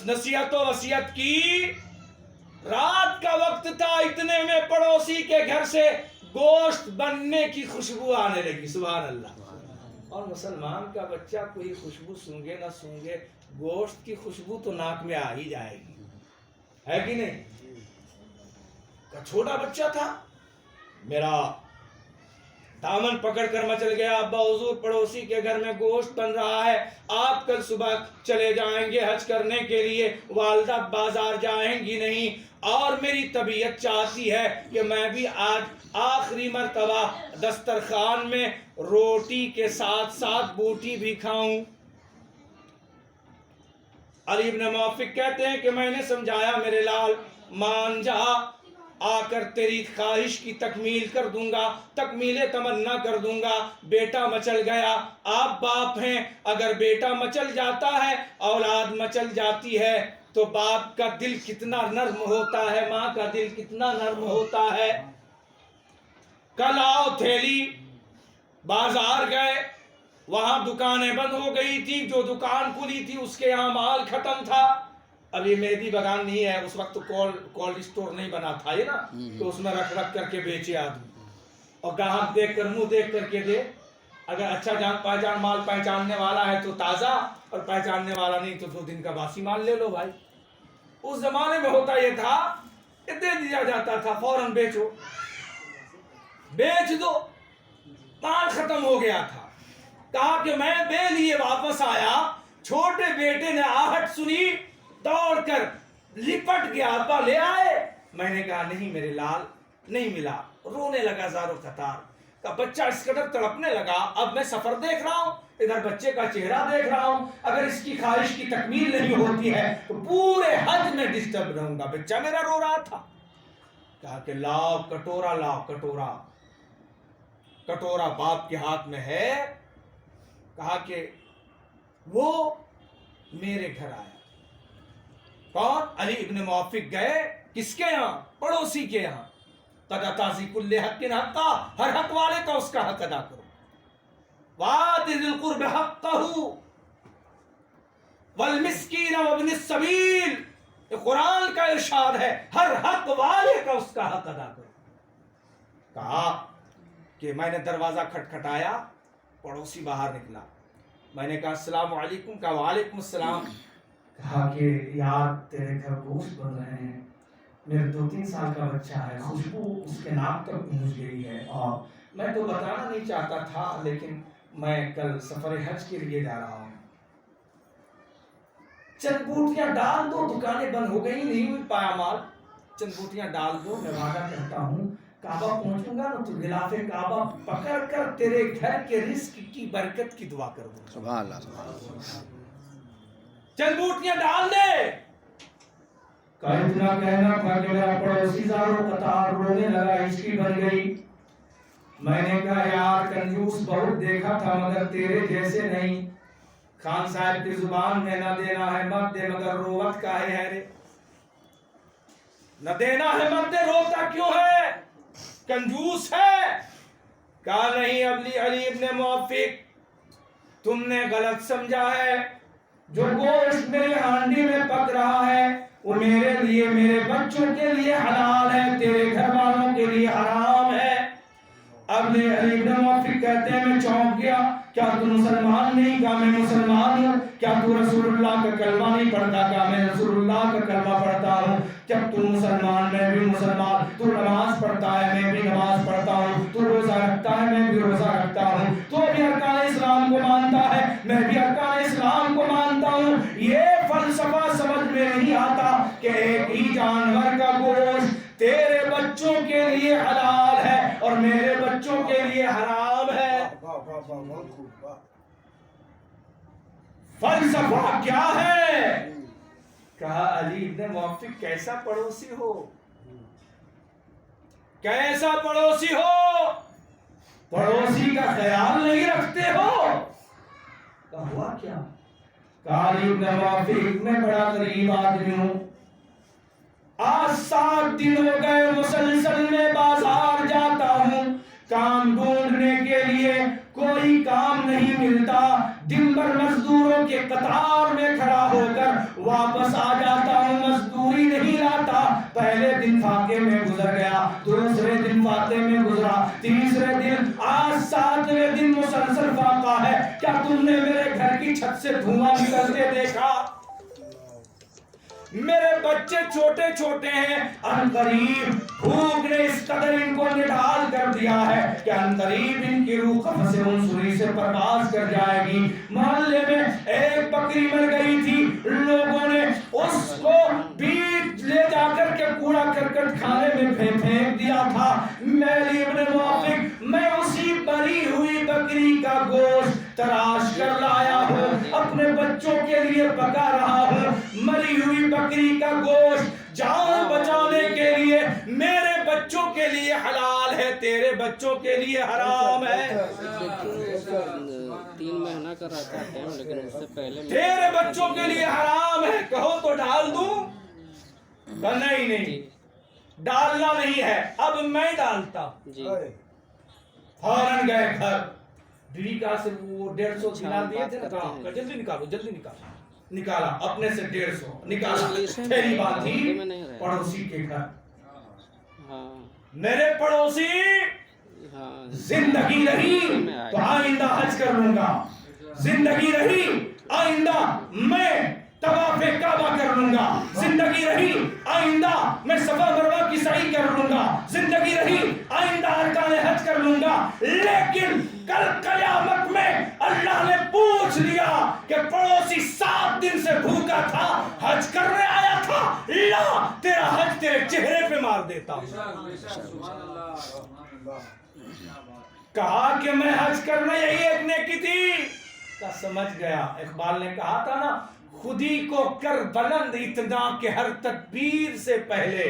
نصیحت و وصیت کی، رات کا وقت تھا، اتنے میں پڑوسی کے گھر سے گوشت بننے کی خوشبو آنے لگی۔ سبحان اللہ۔ اور مسلمان کا بچہ کوئی خوشبو سونگے نہ سونگے، گوشت کی خوشبو تو ناک میں آ ہی جائے گی، ہے کہ نہیں؟ چھوٹا بچہ تھا، میرا دامن پکڑ کر مچل گیا، ابا حضور پڑوسی کے گھر میں گوشت بن رہا ہے، آپ کل صبح چلے جائیں گے حج کرنے کے لیے، والدہ بازار جائیں گی نہیں، اور میری طبیعت چاہتی ہے کہ میں بھی آج آخری مرتبہ دسترخوان میں روٹی کے ساتھ ساتھ بوٹی بھی کھاؤں۔ علی ابن موفق کہتے ہیں کہ میں نے سمجھایا میرے لال مان جا، آ کر تیری خواہش کی تکمیل کر دوں گا، تکمیل تمنا کر دوں گا۔ بیٹا مچل گیا، آپ باپ ہیں، اگر بیٹا مچل جاتا ہے، اولاد مچل جاتی ہے، تو باپ کا دل کتنا نرم ہوتا ہے، ماں کا دل کتنا نرم ہوتا ہے۔ کل آؤ تھیلی، بازار گئے، وہاں دکانیں بند ہو گئی تھی، جو دکان کھلی تھی اس کے یہاں مال ختم تھا۔ اب یہ مہدی بگان نہیں ہے، اس وقت کولڈ اسٹور نہیں بنا تھا یہ نا، تو اس میں رکھ کر کے بیچے آدمی، اور گاہک دیکھ کر منہ دیکھ کر کے دے، اگر اچھا جان پہچان مال پہچاننے والا ہے تو تازہ، اور پہچاننے والا نہیں تو 2 دن کا باسی مال لے لو بھائی۔ اس زمانے میں ہوتا یہ تھا کہ دے دیا جاتا تھا، فوراً بیچو، بیچ دو، مال ختم ہو گیا تھا۔ کہا کہ میں بے لیے واپس آیا، چھوٹے بیٹے نے آہٹ سنی، دوڑ کر لپٹ گیا، ابا لے آئے؟ میں نے کہا نہیں میرے لال، نہیں ملا۔ رونے لگا زارو قطار، کہ بچہ اس قدر تڑپنے لگا، اب میں سفر دیکھ رہا ہوں، ادھر بچے کا چہرہ دیکھ رہا ہوں، اگر اس کی خواہش کی تکمیل نہیں ہوتی ہے تو پورے حج میں ڈسٹرب رہوں گا۔ بچہ میرا رو رہا تھا۔ کہا کہ لاؤ کٹورا، لاؤ کٹورا۔ کٹورا باپ کے ہاتھ میں ہے۔ کہا کہ وہ میرے گھر آیا۔ کون؟ علی ابن موفق گئے کس کے یہاں؟ پڑوسی کے یہاں۔ قد اتاذی کل حق حقا، ہر حق والے کا اس کا حق ادا کرو۔ وآت ذی القرب حقہ والمسکین وابن السبیل، یہ قرآن کا ارشاد ہے، ہر حق والے کا اس کا حق ادا کرو۔ کہا کہ میں نے دروازہ کھٹکھٹایا، پڑوسی باہر نکلا، میں نے کہا السلام علیکم، کہا وعلیکم السلام۔ کہا کہ یار تیرے گھر گوشت بن رہے ہیں، میرے 2-3 سال کا بچہ ہے، خوشبو اس کے ناک تک پہنچ گئی ہے، اور میں تو بتانا نہیں چاہتا تھا، لیکن میں کل سفر حج کے لیے جا رہا ہوں، چند بوٹیاں ڈال دو، دکانیں بند ہو گئی، نہیں مل پایا مال، چند بوٹیاں ڈال دو، میں وعدہ کرتا ہوں کعبہ پہنچوں گا نا تو غلاف کعبہ پکڑ کر تیرے گھر کے رزق کی برکت کی دعا کر دوں۔ سبحان اللہ، سبحان اللہ۔ چند بوٹیاں ڈال دے۔ کا اتنا کہنا تھا کہ میرا پڑوسی زارو قطار رونے لگا، عشقی بن گئی۔ میں نے کہا یار کنجوس بہت دیکھا تھا مگر تیرے جیسے نہیں، خان صاحب کی زبان میں نہ دینا ہے مت دے، مگر روت کا ہے رے، نہ دینا ہے مت دے، روتا کیوں ہے؟ کنجوس ہے۔ کہا نہیں علی ابن موفق، تم نے غلط سمجھا ہے، جو گوشت میرے ہانڈی میں پک رہا ہے وہ میرے لیے، میرے بچوں کے لیے حلال ہے، تیرے گھر والوں کے لیے حرام ہے۔ اب علی ابن موفق کہتے ہیں میں چونک گیا، کیا تو مسلمان نہیں؟ کہا میں مسلمان ہوں۔ کیا تو رسول اللہ کا کلمہ نہیں پڑھتا؟ کہا میں رسول اللہ کا کلمہ پڑھتا ہوں۔ جب تو مسلمان میں بھی مسلمان، تو نماز پڑھتا ہے میں بھی نماز پڑھتا ہوں، تو روزہ رکھتا ہے میں بھی روزہ رکھتا ہوں، تو بھی ارکان اسلام کو مانتا ہے میں بھی ارکان اسلام کو مانتا ہوں۔ یہ فلسفہ سمجھ میں نہیں آتا کہ ایک ہی جانور کا گوشت تیرے بچوں کے لیے حلال ہے اور میرے بچوں کے لیے حرام ہے۔ فلسفہ کیا ہے؟ کہا علی ابن موفق کیسا پڑوسی ہو، کیسا پڑوسی ہو، پڑوسی کا خیال نہیں رکھتے ہو۔ کہا ہوا کیا؟ کہا علی ابن موفق میں بڑا غریب آدمی ہوں، آج 7 دن ہو گئے مسلسل میں بازار جاتا ہوں، کام ڈھونڈنے کے لیے کوئی کام نہیں ملتا، دن بھر مزدوروں کے قطار میں کھڑا ہو کر واپس آ جاتا ہوں، مزدوری نہیں لاتا۔ پہلے دن فاقے میں گزر گیا، دوسرے دن فاقے میں گزرا، تیسرے دن، آج 7ویں دن مسلسل فاقہ ہے۔ کیا تم نے میرے گھر کی چھت سے دھواں نکلتے دیکھا؟ میرے بچے چھوٹے چھوٹے ہیں، عنقریب بھوک نے اس قدر ان کو نڈھال کر دیا ہے کہ عنقریب ان کی روح قفس عنصری سے پرواز کر جائے گی۔ محلے میں ایک بکری مر گئی تھی، لوگوں نے اس کو بیچ لے جا کر کے کوڑا کرکٹ کھانے میں پھینک دیا تھا۔ علی ابن موفق میں اسی بری ہوئی بکری کا گوشت تراش کر لایا ہوں، اپنے بچوں کے لیے پکا رہا ہوں۔ مری ہوئی بکری کا گوشت جان بچانے کے لیے میرے بچوں کے لیے حلال ہے، تیرے بچوں کے لیے حرام ہے۔ 3 مہینہ کا رہتا ہے لیکن اس سے پہلے تیرے بچوں کے لیے حرام ہے، کہو تو ڈال دوں؟ نہیں ڈالنا نہیں ہے، اب میں ڈالتا۔ جی فوراً گئے گھر، بیوی کا سے وہ 150 دینار دیے تھے نا، کہا جلدی نکالو جلدی نکالو، نکالا اپنے سے 150 نکالا، پہلی بات تھی پڑوسی کے گھر۔ ہاں میرے پڑوسی ہاں زندگی رہی تو آئندہ حج کر لوں گا، زندگی رہی آئندہ میں طواف کعبہ کر لوں گا، زندگی رہی آئندہ میں صفا مروہ کی سعی کر لوں گا، زندگی رہی آئندہ ارکان حج کر لوں گا۔ لیکن کل قیامت میں اللہ نے پوچھ لیا کہ پڑوسی 7 دن سے بھوکا تھا، حج کرنے آیا تھا، لا تیرا حج تیرے چہرے پہ مار دیتا ہوں۔ کہا کہ میں حج کرنا یہی ایک نیکی تھی، کا سمجھ گیا۔ اقبال نے کہا تھا نا، خودی کو کر بلند اتنا کہ ہر تدبیر سے پہلے،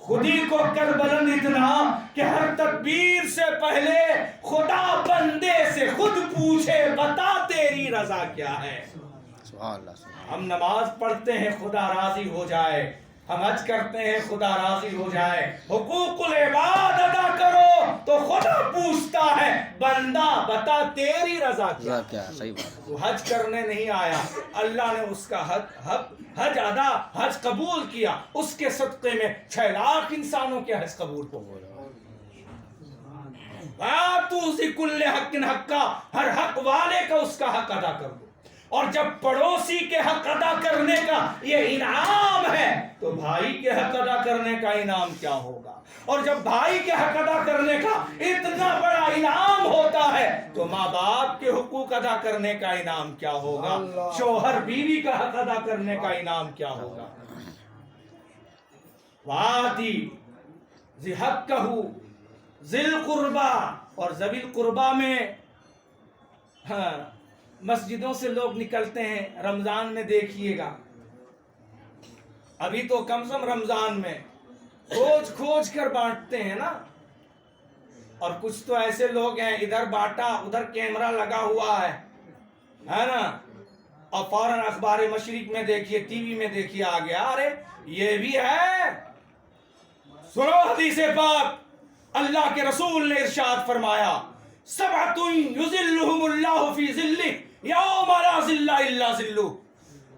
خودی کو کر بلند اتنا کہ ہر تدبیر سے پہلے خدا بندے سے خود پوچھے بتا تیری رضا کیا ہے۔ ہم نماز پڑھتے ہیں خدا راضی ہو جائے، ہم حج کرتے ہیں خدا راضی ہو جائے، حقوق العباد ادا کرو تو خدا پوچھتا ہے بندہ بتا تیری رضا کیا ہے۔ صحیح بات۔ وہ حج کرنے نہیں آیا، اللہ نے اس کا حج قبول کیا، اس کے صدقے میں 6 لاکھ انسانوں کے حج قبول ہو گئے۔ وَآتُوا كُلِّ حَقٍّ حَقَّهُ، ہر حق والے کا اس کا حق ادا کر دو۔ اور جب پڑوسی کے حق ادا کرنے کا یہ انعام ہے تو بھائی کے حق ادا کرنے کا انعام کیا ہوگا؟ اور جب بھائی کے حق ادا کرنے کا اتنا بڑا انعام ہوتا ہے تو ماں باپ کے حقوق ادا کرنے کا انعام کیا ہوگا؟ شوہر بیوی کا حق ادا کرنے کا انعام کیا ہوگا؟ وَآتِ ذِی حَقَّهُ ذِی الْقُرْبَى، اور ذوی القربہ میں مسجدوں سے لوگ نکلتے ہیں، رمضان میں دیکھیے گا، ابھی تو کم سے کم رمضان میں کھوج کھوج کر بانٹتے ہیں نا، اور کچھ تو ایسے لوگ ہیں ادھر بانٹا ادھر کیمرہ لگا ہوا ہے نا، اور فوراً اخبار مشرق میں دیکھیے، ٹی وی میں دیکھیے آ گیا، ارے یہ بھی ہے۔ سنو حدیث پاک، اللہ کے رسول نے ارشاد فرمایا، سبعۃ یظلھم اللہ فی ظلہ یوم لا ظل الا ظلہ،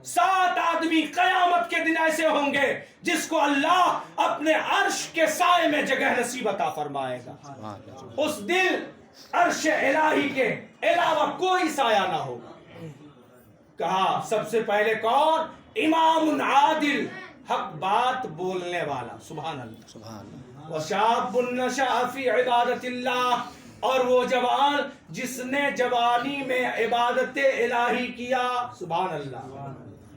7 آدمی قیامت کے دن ایسے ہوں گے جس کو اللہ اپنے عرش کے سائے میں جگہ نصیب عطا فرمائے گا۔ اس دن عرش الہی کے علاوہ کوئی سایہ نہ ہوگا۔ کہا سب سے پہلے کون؟ امام عادل، حق بات بولنے والا، سبحان اللہ۔ وشاب نشأ فی عبادت اللہ، اور وہ جوان جس نے جوانی میں عبادت الہی کیا، سبحان اللہ۔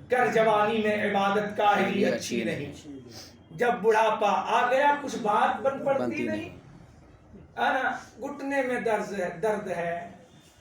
کر جوانی میں عبادت کاہلی اچھی نہیں، جب بڑھاپا آ گیا کچھ بات بن پڑتی نہیں، گھٹنے میں درد ہے،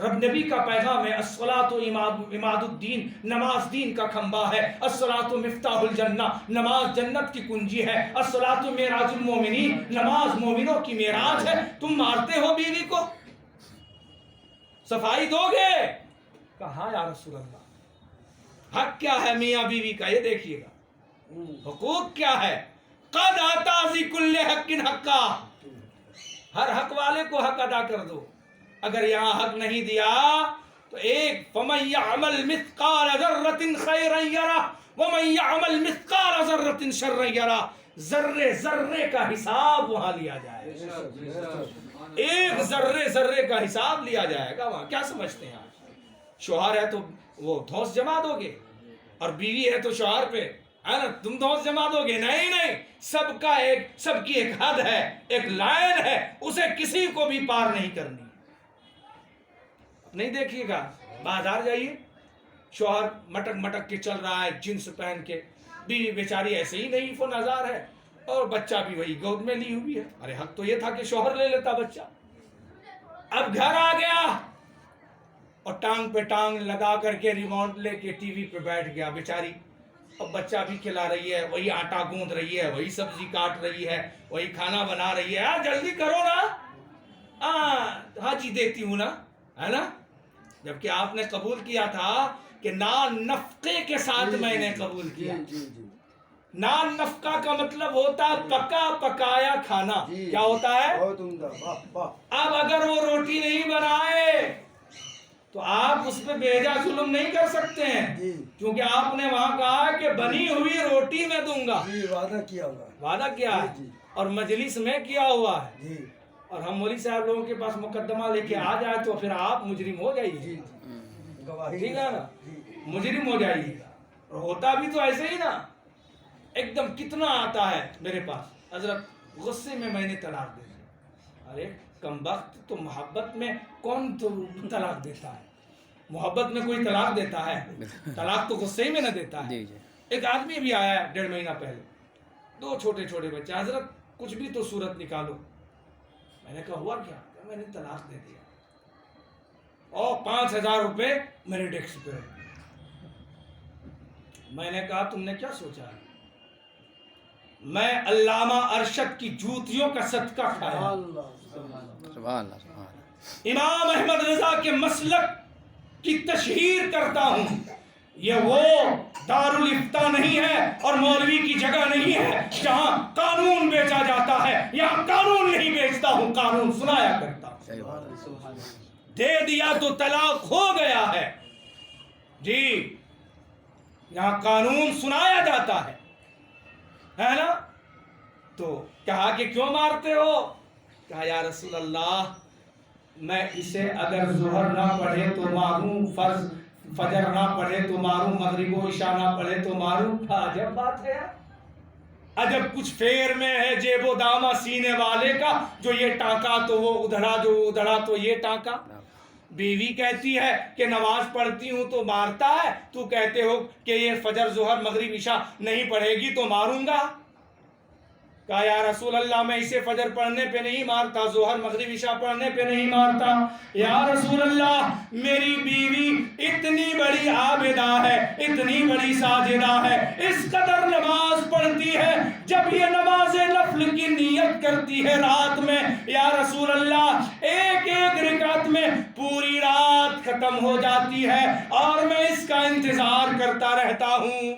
رب نبی کا پیغام ہے الصلاۃ عماد الدین، نماز دین کا کھمبا ہے، الصلاۃ مفتاح الجنہ، نماز جنت کی کنجی ہے، الصلاۃ معراج المومنین، نماز مومنوں کی معراج ہے۔ تم مارتے ہو بیوی کو، صفائی دو گے؟ کہا یا رسول اللہ حق کیا ہے میاں بیوی کا، یہ دیکھیے گا حقوق کیا ہے۔ قد آتا ذی کل حق حقا، ہر حق والے کو حق ادا کر دو۔ اگر یہاں حق نہیں دیا تو ایک فَمَن يَعْمَلْ مِثْقَالَ ذَرَّةٍ خَيْرًا يَرَهُ وَمَن يَعْمَلْ مِثْقَالَ ذَرَّةٍ شَرًّا يَرَهُ، ذرے ذرے کا حساب وہاں لیا جائے گا، ایک ذرے ذرے کا حساب لیا جائے گا وہاں۔ کیا سمجھتے ہیں آج شوہر ہے تو وہ دھوس جما دو گے، اور بیوی ہے تو شوہر پہ ہے نا تم دھوس جما دو گے؟ نہیں، سب کی ایک حد ہے، ایک لائن ہے، اسے کسی کو بھی پار نہیں کرنی۔ نہیں دیکھیے گا بازار جائیے، شوہر مٹک مٹک کے چل رہا ہے جنس پہن کے، بیوی بیچاری ایسے ہی نہیں فن ہزار ہے، اور بچہ بھی وہی گود میں لی ہوئی ہے۔ ارے حق تو یہ تھا کہ شوہر لے لیتا بچہ۔ اب گھر آ گیا اور ٹانگ پہ ٹانگ لگا کر کے ریموٹ لے کے ٹی وی پہ بیٹھ گیا بیچاری، اب بچہ بھی کھلا رہی ہے، وہی آٹا گوندھ رہی ہے، وہی سبزی کاٹ رہی ہے، وہی کھانا بنا رہی ہے۔ جلدی کرو نا، ہاں جی دیتی ہوں نا، ہے نا، جبکہ آپ نے قبول کیا تھا کہ نان نفقے کے ساتھ میں نے قبول کیا۔ نان نفقہ کا مطلب ہوتا ہے پکا پکایا کھانا۔ کیا ہوتا ہے؟ اب اگر وہ روٹی نہیں بنائے تو آپ اس پہ بیجا ظلم نہیں کر سکتے ہیں، کیونکہ آپ نے وہاں کہا کہ بنی ہوئی روٹی میں دوں گا، وعدہ کیا ہے اور مجلس میں کیا ہوا ہے۔ اور ہم مولوی صاحب لوگوں کے پاس مقدمہ لے کے آ جائے تو پھر آپ مجرم ہو جائیے، ٹھیک ہے نا، مجرم ہو جائیے گا۔ اور ہوتا بھی تو ایسے ہی نا، ایک دم کتنا آتا ہے میرے پاس، حضرت غصے میں نے طلاق دے دی۔ ارے کمبخت، تو محبت میں کون تو طلاق دیتا ہے؟ محبت میں کوئی طلاق دیتا ہے؟ طلاق تو غصے ہی میں نہ دیتا ہے۔ ایک آدمی بھی آیا ہے 1.5 مہینہ پہلے، 2 چھوٹے چھوٹے بچے، حضرت کچھ بھی تو صورت نکالو۔ میں نے کہا ہوا کیا؟ کہ میں نے طلاق دے دیا، اور 5,000 روپے میرے ڈیسک پہ۔ میں نے کہا تم نے کیا سوچا ہے؟ میں علامہ ارشد کی جوتیوں کا صدقہ کھایا، امام احمد رضا کے مسلک کی تشہیر کرتا ہوں۔ یہ وہ دارالافتاء نہیں ہے اور مولوی کی جگہ نہیں ہے جہاں قانون بیچا جاتا ہے، یہاں قانون نہیں بیچتا ہوں، قانون سنایا کرتا ہوں۔ دے دیا تو طلاق ہو گیا ہے جی، یہاں قانون سنایا جاتا ہے نا۔ تو کہا کہ کیوں مارتے ہو؟ کہا یا رسول اللہ میں اسے اگر ظہر نہ پڑھے تو ماروں، فجر نہ پڑھے تو ماروں، مغرب و عشاء نہ پڑھے تو ماروں۔ عجب بات ہے، عجب کچھ فیر میں ہے جیب و دامہ سینے والے کا، جو یہ ٹانکا تو وہ ادھڑا، جو ادھڑا تو یہ ٹانکا۔ بیوی کہتی ہے کہ نماز پڑھتی ہوں تو مارتا ہے، تو کہتے ہو کہ یہ فجر ظہر مغرب عشاء نہیں پڑھے گی تو ماروں گا۔ کہا یا رسول اللہ میں اسے فجر پڑھنے پہ نہیں مارتا، ظہر مغرب عشاء پڑھنے پہ نہیں مارتا۔ یا رسول اللہ میری بیوی اتنی بڑی عابدہ ہے، اتنی بڑی ساجدہ ہے، اس قدر نماز پڑھتی ہے، جب یہ نماز نفل کی نیت کرتی ہے رات میں، یا رسول اللہ ایک ایک رکعت میں پوری رات ختم ہو جاتی ہے، اور میں اس کا انتظار کرتا رہتا ہوں۔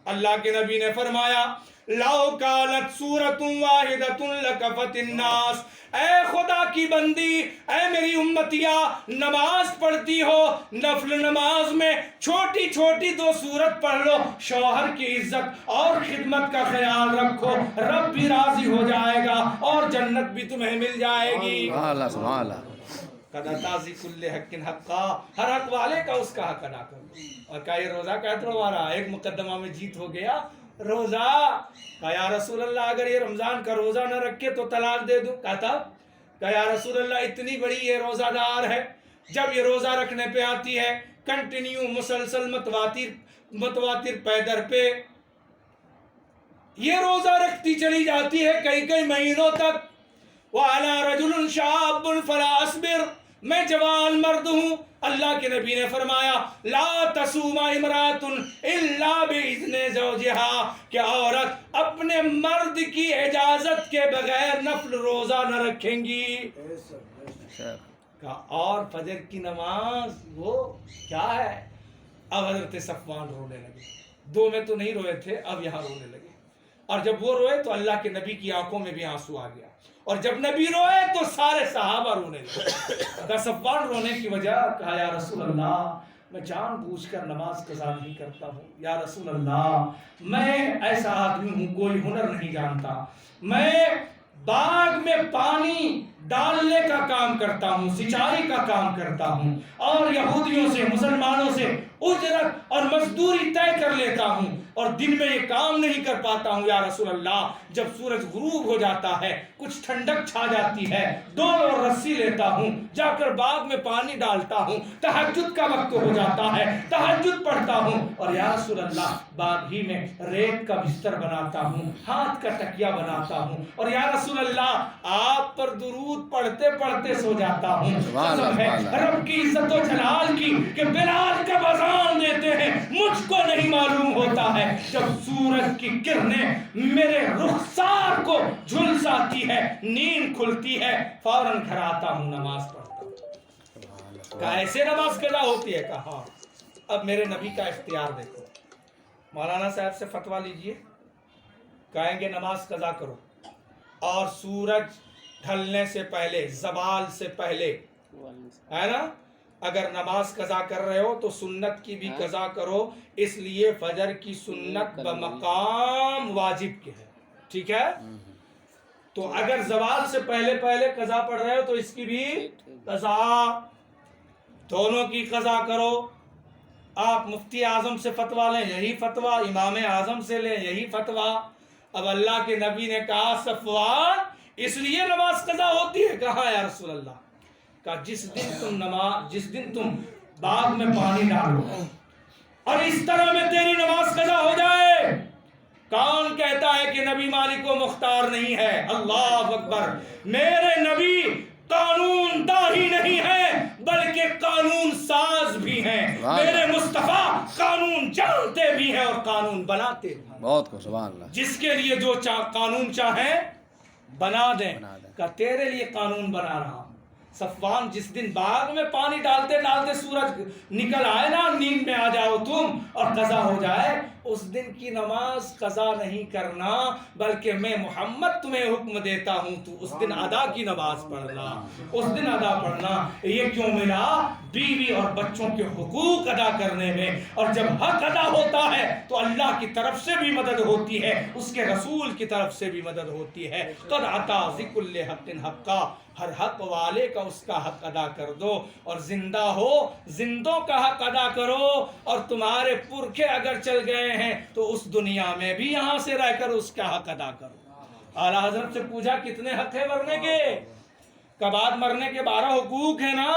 اللہ کے نبی نے فرمایا لَوْ كَانَتْ سُورَةٌ وَاحِدَةٌ لَكَفَتِ النَّاسِ، اے خدا کی بندی، اے میری امتیہ، نماز پڑھتی ہو، نفل نماز میں چھوٹی چھوٹی 2 سورت پڑھ لو، شوہر کی عزت اور خدمت کا خیال رکھو، رب بھی راضی ہو جائے گا اور جنت بھی تمہیں مل جائے گی۔ سبحان اللہ۔ قد تازی کل حق حقا، ہر حق والے کا اس کا حق ادا کرو۔ اور کہا یہ روزہ کیا تمہارا؟ ایک مقدمہ میں جیت ہو گیا، روزہ۔ کہا یا رسول اللہ اگر یہ رمضان کا روزہ نہ رکھے تو طلاق دے دوں۔ کہا یا رسول اللہ اتنی بڑی یہ روزہ دار ہے، جب یہ روزہ رکھنے پہ آتی ہے کنٹینیو مسلسل متواتر پیدر پہ یہ روزہ رکھتی چلی جاتی ہے کئی کئی مہینوں تک۔ وَعَلَى رَجُلٌ شَابٌ فَلَا أَصْبِرْ، میں جوان مرد ہوں. اللہ کے نبی نے فرمایا لا تسوم امرأۃ الا باذن زوجها کہ عورت اپنے مرد کی اجازت کے بغیر نفل روزہ نہ رکھیں گی. اور فجر کی نماز وہ کیا ہے. اب حضرت صفوان رونے لگے. دو میں تو نہیں روئے تھے, اب یہاں رونے لگے. اور جب وہ روئے تو اللہ کے نبی کی آنکھوں میں بھی آنسو آ گیا. اور جب نبی روئے تو سارے صحابہ رونے لگے. صفوان رونے کی وجہ کہا یا رسول اللہ میں جان بوجھ کر نماز قضا نہیں کرتا ہوں. یا رسول اللہ میں ایسا آدمی ہوں کوئی ہنر نہیں جانتا. میں باغ میں پانی ڈالنے کا کام کرتا ہوں, سچائی کا کام کرتا ہوں, اور یہودیوں سے مسلمانوں سے اجرت اور مزدوری طے کر لیتا ہوں, اور دن میں یہ کام نہیں کر پاتا ہوں. یا رسول اللہ جب سورج غروب ہو جاتا ہے کچھ ٹھنڈک چھا جاتی ہے, ڈول اور رسی لیتا ہوں, جا کر باغ میں پانی ڈالتا ہوں, تہجد کا وقت ہو جاتا ہے تہجد پڑھتا ہوں, اور یا رسول اللہ باغ ہی میں ریت کا بستر بناتا ہوں, ہاتھ کا تکیہ بناتا ہوں, اور یا رسول اللہ آپ پر درود پڑھتے پڑھتے سو جاتا ہوں. قسم ہے رب کی عزت و جلال کی کہ بلال کب اذان دیتے ہیں مجھ کو نہیں معلوم ہوتا ہے. جب سورج کی کرنیں میرے رخسار کو جھلساتی ہے, نیند کھلتی ہے, فوراً گھر آتا ہوں, نماز پڑھتا ہوں. کہا ایسے نماز قضا ہوتی ہے. کہا اب میرے نبی کا اختیار دیکھو. مولانا صاحب سے فتویٰ لیجئے, کہیں گے نماز قضا کرو اور سورج ڈھلنے سے پہلے, زوال سے پہلے, ہے نا, اگر نماز قضا کر رہے ہو تو سنت کی بھی قضا کرو, اس لیے فجر کی سنت بمقام واجب کے ہے. ٹھیک ہے, تو اگر زوال سے پہلے پہلے قضا پڑھ رہے ہو تو اس کی بھی قضا, دونوں کی قضا کرو. آپ مفتی اعظم سے فتویٰ لیں یہی فتویٰ, امام اعظم سے لیں یہی فتویٰ. اب اللہ کے نبی نے کہا صفوان اس لیے نماز قضا ہوتی ہے. کہا یا رسول اللہ, کہا جس دن تم باغ میں پانی ڈالو اور اس طرح میں تیری نماز قضا ہو جائے. کون کہتا ہے کہ نبی مالک و مختار نہیں ہے؟ اللہ اکبر. میرے نبی قانون داہی نہیں ہے بلکہ قانون ساز بھی ہیں. میرے مصطفیٰ قانون جانتے بھی ہیں اور قانون بناتے بھی ہیں. بہت کو سبحان اللہ. جس کے لیے جو قانون چاہیں بنا دیں. کہ تیرے لیے قانون بنا رہا ہوں. صفوان جس دن باغ میں پانی ڈالتے ڈالتے سورج نکل آئے نا, نیند میں آ جاؤ تم اور قضا ہو جائے, اس دن کی نماز قضا نہیں کرنا بلکہ میں محمد تمہیں حکم دیتا ہوں تو اس دن ادا کی نماز پڑھنا, اس دن ادا پڑھنا. یہ کیوں ملا؟ بیوی اور بچوں کے حقوق ادا کرنے میں. اور جب حق ادا ہوتا ہے تو اللہ کی طرف سے بھی مدد ہوتی ہے, اس کے رسول کی طرف سے بھی مدد ہوتی ہے. قد عطا ذکل حق حقا, ہر حق والے کا اس کا حق ادا کر دو. اور زندہ ہو زندوں کا حق ادا کرو, اور تمہارے پرکھے اگر چل گئے ہیں تو اس دنیا میں بھی یہاں سے رہ کر اس کا حق ادا کرو. اعلیٰ حضرت سے پوچھا کتنے حق ہے مرنے کے؟ کہ بعد مرنے کے 12 حقوق ہیں نا,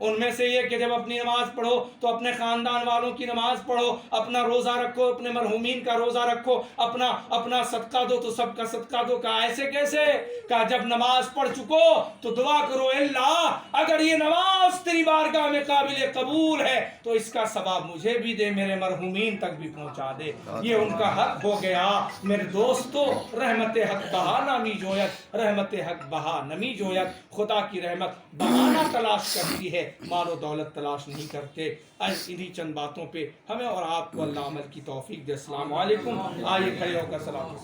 ان میں سے یہ کہ جب اپنی نماز پڑھو تو اپنے خاندان والوں کی نماز پڑھو, اپنا روزہ رکھو, اپنے مرحومین کا روزہ رکھو, اپنا صدقہ دو تو سب کا صدقہ دو. کہا ایسے کیسے؟ کہا جب نماز پڑھ چکو تو دعا کرو اللہ اگر یہ نماز تیری بارگاہ میں قابل قبول ہے تو اس کا ثواب مجھے بھی دے, میرے مرحومین تک بھی پہنچا دے. یہ ان کا حق ہو گیا. میرے دوستو رحمت حق بہا نامی جویت, رحمت حق بہا نمی جویت. خدا کی رحمت بہانا تلاش کرتی ہے, مال و دولت تلاش نہیں کرتے. انہی چند باتوں پہ ہمیں اور آپ کو اللہ عمل کی توفیق دے. السلام علیکم. آئیے کھڑے ہو کر سلام.